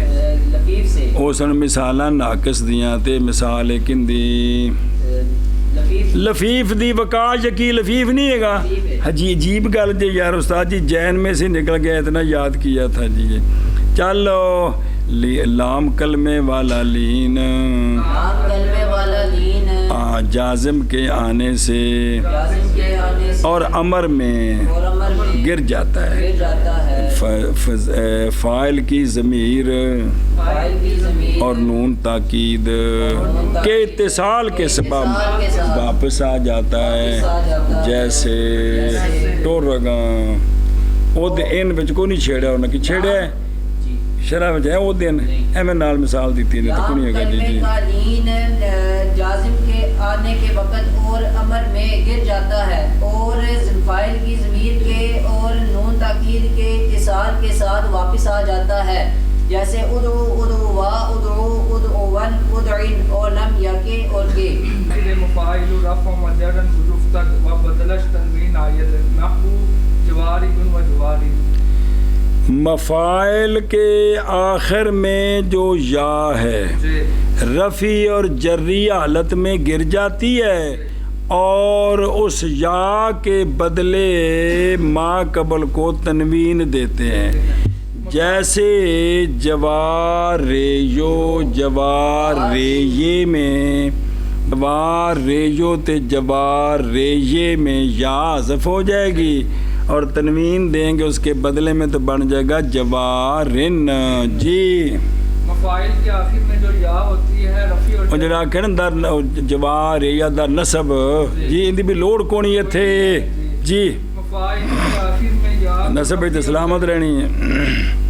اوسن مثالاں ناقص دیاں تے مثال کن دی لفیف دی وقع یقی لفیف نہیں ہے گا جی عجیب گل جی یار استاد جی جین میں سے نکل گیا اتنا یاد کیا تھا جی چلو لام کلمے والا لین جازم کے آنے سے اور امر میں گر جاتا ہے فاعل کی ضمیر اور نون تاکید کے اتصال کے سبب واپس آ جاتا ہے جیسے ٹورگاں او دین وچ کو نہیں چھیڑا انہاں کی چھیڑا ہے شرح وچ ہے او دین ایویں نال مثال دیتی نے تو کو نہیں ہوگا جی جازم کے آنے کے وقت اور امر میں گر جاتا ہے اور فاعل کی ضمیر کے اور نون تاکید کے اتصال کے ساتھ واپس آ جاتا ہے جیسے ادعو وا ادعو ادعون ادعن اور لم یا کے اور کے مفاعل رفع مجرن بجفتد و بدلش تنوین آید نحو جواری و جواری. مفاعل کے آخر میں جو یا ہے جی رفع اور جری حالت میں گر جاتی ہے اور اس یا کے بدلے ما قبل کو تنوین دیتے ہیں، جیسے جوار ریو جوار ریے میں جوار ریو تے جوار ریے میں یا حذف ہو جائے گی اور تنوین دیں گے اس کے بدلے میں تو بن جائے گا جوارن. جی مفاعل کے آخر میں جو یا ہوتی ہے رفع اور اور جڑا کہ در جوار یا در نسب جی ان دی بھی لوڑ کونی ہے تھے جی مفاعل کے آخر میں یا نسب ہے تو سلامت رہنی ہے.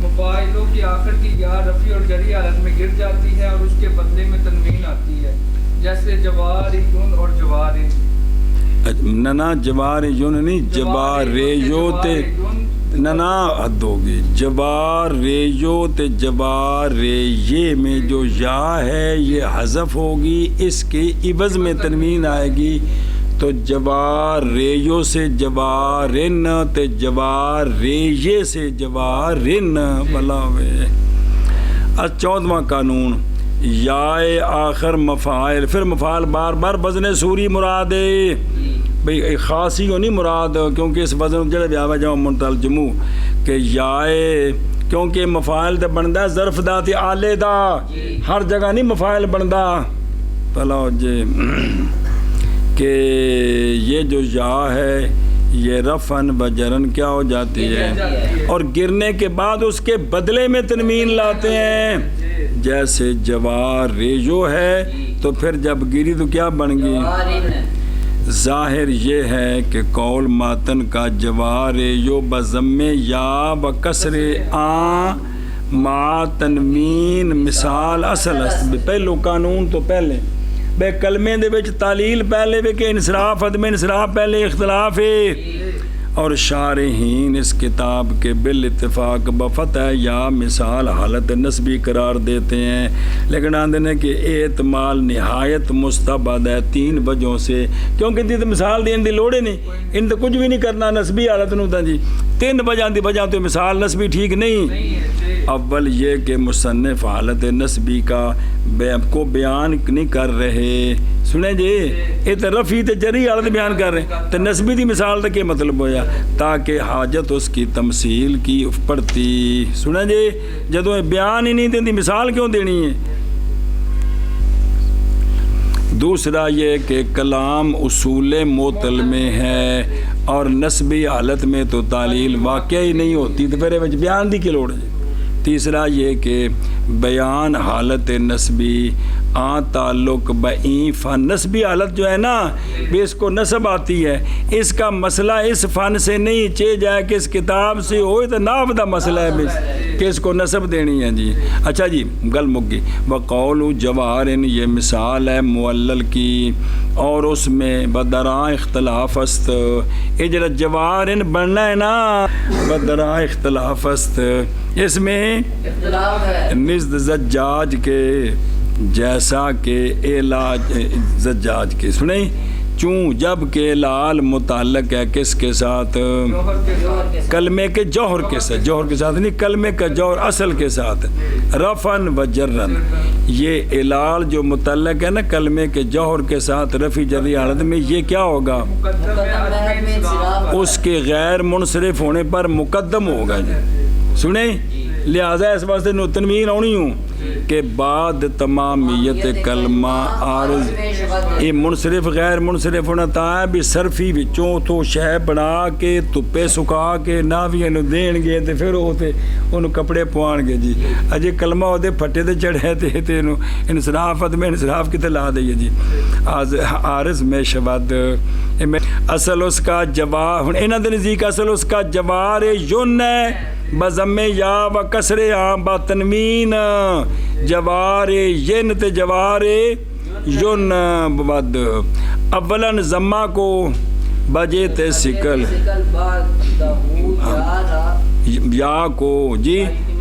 مفاعلوں کی آخر کی یا رفع اور جری حالت میں گر جاتی ہے اور اس کے بدلے میں تنوین آتی ہے، جیسے جواریون اور جوارن. ننا جوار یون نہیں جوار ریجو تے ننا حد ہوگی جوار ریجو تے جوار ریے میں جو یا ہے یہ حذف ہوگی، اس کے عوض میں تنوین آئے گی تو جوار ریجو سے جوارن تے جوار ریے سے جوارن بلا ہوئے. 14واں قانون یا آخر مفاعل، پھر مفاعل بار بار وزن سوری مراد ہے بھئی ایک خاص ہی نہیں مراد، کیونکہ اس وزن جڑے بیاوہ جاؤ منتل جموں کہ یا کیونکہ مفاعل تے بندا ظرف دا تے آلے دا، ہر جگہ نہیں مفاعل بندا. پلا جی کہ یہ جو یا ہے یہ رفعن و جرن کیا ہو جاتی ہے اور گرنے کے بعد اس کے بدلے میں تنوین لاتے ہیں، جیسے جوار ریجو ہے تو پھر جب گری تو کیا بن گئی. ظاہر یہ ہے کہ قول ماتن کا جوار ریجو بضم یا و کسر آ ما تنوین مثال اصل است. پہلو قانون تو پہلے بے کلمے دے وچ تعلیل پہلے وے کہ انصراف عدم انصراف پہلے اختلاف ہے اور شارحین اس کتاب کے بالاتفاق بفتح یا مثال حالت نسبی قرار دیتے ہیں، لیکن آندے نے کہ احتمال نہایت مستبعد ہے 3 وجہوں سے، کیونکہ دی مثال دین دی لوڑ ہی نہیں، ان تو کچھ بھی نہیں کرنا نسبی حالت نو تھا جی. 3 وجہ دی وجہ تو مثال نسبی ٹھیک نہیں. اول یہ کہ مصنف حالت نسبی کا کو بیان نہیں کر رہے، سنیں جی یہ تو رفع تے جری حالت بیان کر رہے ہیں، تو نسبی دی مثال کا کیا مطلب ہویا تاکہ حاجت اس کی تمثیل کی پڑتی. سنیں جی جدو بیان ہی نہیں دینی مثال کیوں دینی ہے. دوسرا یہ کہ کلام اصول معطل میں ہے اور نسبی حالت میں تو تعلیل واقع ہی نہیں ہوتی، تو پھر بیان دی کی لوڑ ہے. تیسرا یہ کہ بیان حالت نسبی آن تعلق بئیں فن، نسبی حالت جو ہے نا بھی اس کو نسب آتی ہے، اس کا مسئلہ اس فن سے نہیں چے جائے کہ اس کتاب سے ہوئے تو ناف دا مسئلہ ہے کہ اس کو نسب دینی ہے جی. اچھا جی گل مکی وقول جوارن یہ مثال ہے معلل کی اور اس میں بدراں اختلاف است. یہ جڑا جوارن بننا ہے نا بدراں اختلاف است، اس میں نزد زجاج کے جیسا کہ علاج زجاج کے سنیں چوں جب کہ لال متعلق ہے کس کے ساتھ کلمے کے جوہر کے ساتھ، جوہر کے ساتھ نہیں کلمے کا جوہر اصل کے ساتھ رفعن و جرن. یہ علال جو متعلق ہے نا کلمے کے جوہر کے ساتھ رفع جری حالت میں یہ کیا ہوگا اس کے غیر منصرف ہونے پر مقدم ہوگا جی. سنیں لہذا اس واسطے تنوین آنی ہوں کہ بعد تمامیت کلمہ عارض یہ منصرف غیر منصرف ہونا تا ہے بھی صرفی وچوں تو شہ بنا کے تپے سکا کے ناویاں نو دین گے تے پھر وہ تے انہوں کپڑے پوان گے جی. اجے کلمہ وہ پھٹے تے چڑھے تے انہوں انصراف میں انصراف کتے لا دئیے جی. عارض میں شبد اصل اس کا جواب انہاں دے نزدیک اصل اس کا جوار یون ہے بضم یا و کسر عام با تنوین جوار ین تے جوار یون بود اولاً ضمہ کو بجے تے سکل یا کو جی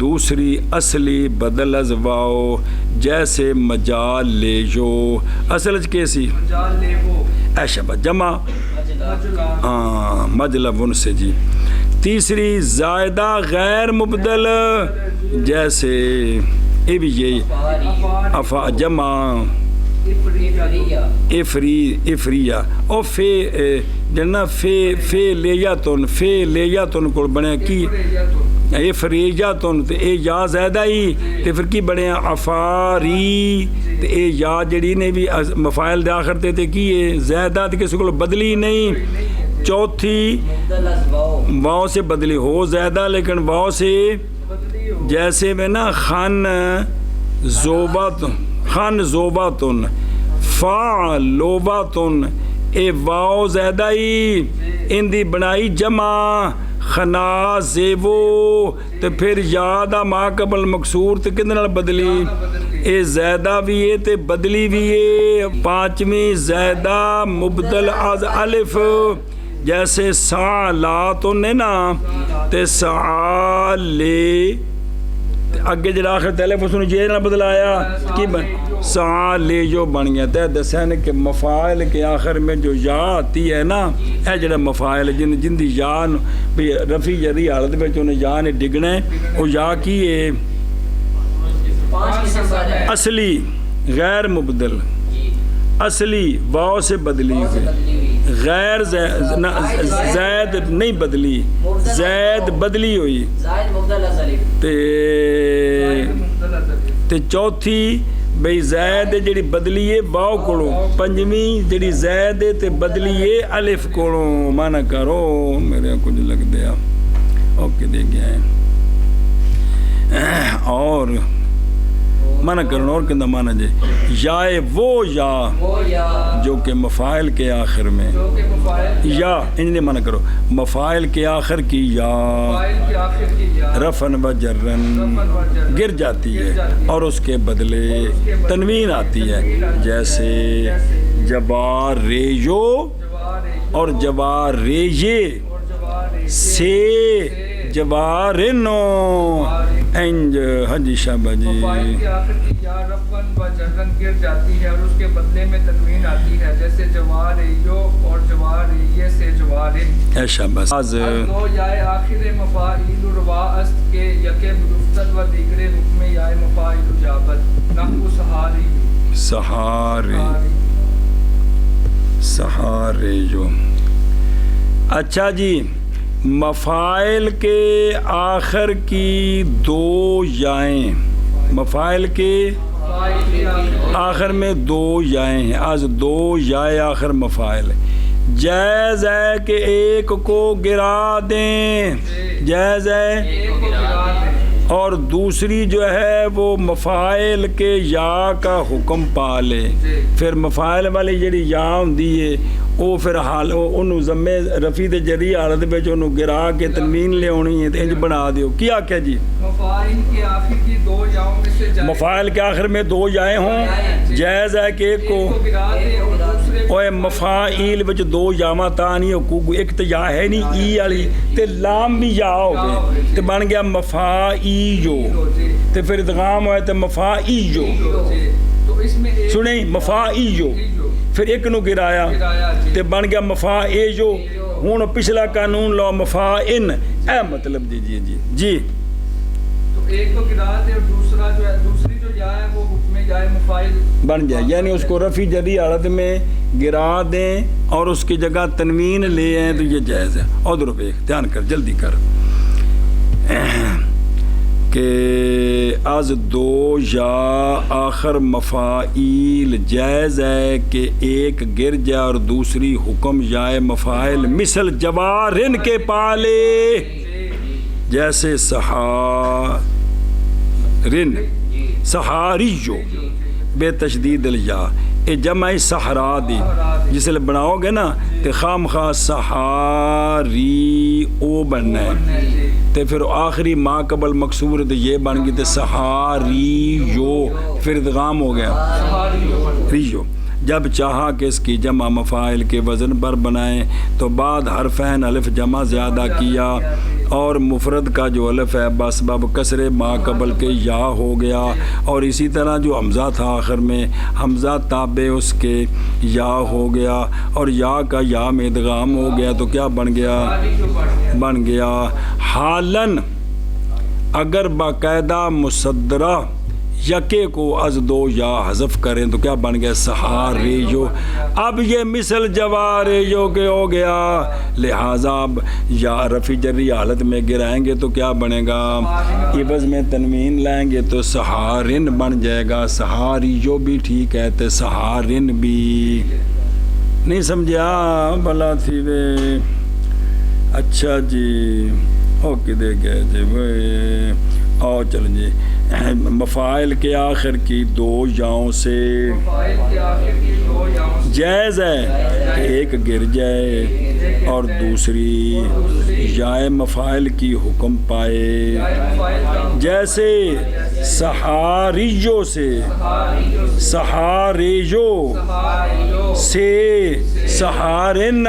دوسری اصلی بدل از واؤ جیسے مجال لے جو اصل کیسی مجال لے وہ ایشبہ جمع مجلان مجلب ان سے جی. تیسری زائدہ غیر مبدل جیسے یہ بھی یہی افا جمع افریہ او فے جنا فے لیاتن کو بنے کی افریجاتن تے اے یا زیادہ ہی تے پھر کی بنے افاری تے اے یا جڑی نے بھی مفاعل دے آخر تے کی ہے زیادہ تے کسی کو بدلی نہیں. چوتھی واؤ سے بدلی ہو زیادہ لیکن واؤ سے جیسے میں نا خان زوباتن فعلوباتن اے واؤ زیادہ ہی ان دی بنائی جمع خنا زیبو تے پھر یادہ ما قبل مکسور تے کدے نال بدلی اے زیادہ بھی ہے تے بدلی بھی ہے. پانچویں زیادہ مبدل از الف جیسے سالاتن ہے نا تے سالے اگے جڑا آخر تلفظ نو جے نہ بدلایا کی بن سالے جو بن گیا تے دسن کہ مفاعل کے آخر میں جو یا آتی ہے نا اے جڑا مفاعل جن دی یا بھی رفع جری حالت وچ انہیں یا نے ڈگنا ہے او یا کی ہے اصلی غیر مبدل اصلی واؤ سے بدلی ہوئی غیر زید نہیں بدلی زید بدلی ہوئی تے چوتھی بھئی زید جڑی بدلی ہے واؤ کولوں پنجویں جڑی زید تے بدلی ہے الف کولوں مانا کرو میرے کچھ لگ دیا اوکے دے گیا ہے اور مانا کرنا اور کندہ مانا جے یا وہ یا جو کہ مفاعل کے آخر میں یا انہیں مانا کرو مفاعل کے آخر کی یا رفن و جرن گر جاتی ہے اور اس کے بدلے تنوین آتی ہے جیسے جبار ریجو اور جبار ریجے سے جبارنو انج ہاں جی شابہ جی مفاعل کے آخر کی یا رفن و جرن گر جاتی ہے اور اس کے بدلے میں تنوین آتی ہے جیسے جواریو اور جواریہ سے جوارن اے شابہ از دو یائے آخر مفاعیل روا است کے یکے مفتد و دیگرے حکم یائے مفاعیل جابت نحو سہارے جو اچھا جی مفاعل کے آخر کی دو یائیں مفاعل کے آخر میں دو یائیں ہیں آج دو یائیں آخر مفاعل جائز ہے کہ ایک کو گرا دیں جائز ہے اور دوسری جو ہے وہ مفاعل کے یا کا حکم پالے پھر مفاعل والی جڑی یا ہوندی ہے وہ پھر حال انہوں ضمے رفع تے جری حالت وچ انہوں گرا کے تنوین لے آنی ہے تے انج بنا دیو کیا کیا جی مفاعل کے آخر کی دو یاؤں میں سے مفاعل کے آخر میں دو یائیں ہوں جائز ہے کہ ایک کو اوے مفاعیل وچ دو یاواں تا نہیں کو ایک تے یا ہے نہیں ای والی تے لام بھی یا ہو گئے تے بن گیا مفاعیو تے پھر ادغام ہوئے تے مفاعیو سنیں مفاعیو پھر ایک نو گرایا تے بن گیا مفاعیو ہون پچھلا قانون لو مفاعن اے مطلب دیجئے جی تو ایک کو گرا دے اور دوسرا جو ہے دوسری جو یا ہے وہ حکم یا مفاعل بن جائے یعنی اس کو رفع جری حالت میں گرا دیں اور اس کی جگہ تنوین لے آئیں تو یہ جائز ہے ادھر ایک دھیان کر جلدی کر کہ از دو یا آخر مفاعیل جائز ہے کہ ایک گر جائے اور دوسری حکم جائے مفاعل مثل جوارن کے پالے جیسے سہارن سہاریو بے تشدید الیا اے جمع سہرا دی جس لئے بناؤ گے نا تے خام خواہ سہاری او بننا ہے تے پھر آخری ما قبل مکسور تے یہ بن گئی تے سہاریو پھر ادغام ہو گیا ریو جب چاہا کہ اس کی جمع مفاعل کے وزن پر بنائیں تو بعد حرفین الف جمع زیادہ کیا اور مفرد کا جو الف ہے بسبب کسر ما قبل کے یا ہو گیا، اور اسی طرح جو حمزہ تھا آخر میں حمزہ تابع اس کے یا ہو گیا، اور یا کا یا میں ادغام ہو گیا تو کیا بن گیا حالن۔ اگر باقاعدہ مصدرہ یکے کو از دو یا حذف کریں تو کیا بن گیا سہاریجو۔ اب یہ مثل جواریجو کے ہو گیا، لہٰذا اب یا رفع جری حالت میں گرائیں گے تو کیا بنے گا، عوض میں تنوین لائیں گے تو سہارن بن جائے گا۔ سہاریجو بھی ٹھیک ہے تو سہارن بھی نہیں سمجھا بلا تھی وے۔ اچھا جی اوکے دے گئے جی وہ آؤ چل جی مفاعل کے آخر کی دو یاؤں سے جائز ہے کہ ایک گر جائے اور دوسری یائے مفاعل کی حکم پائے، جیسے سہاریجو سے سہاریجو سے سہارن۔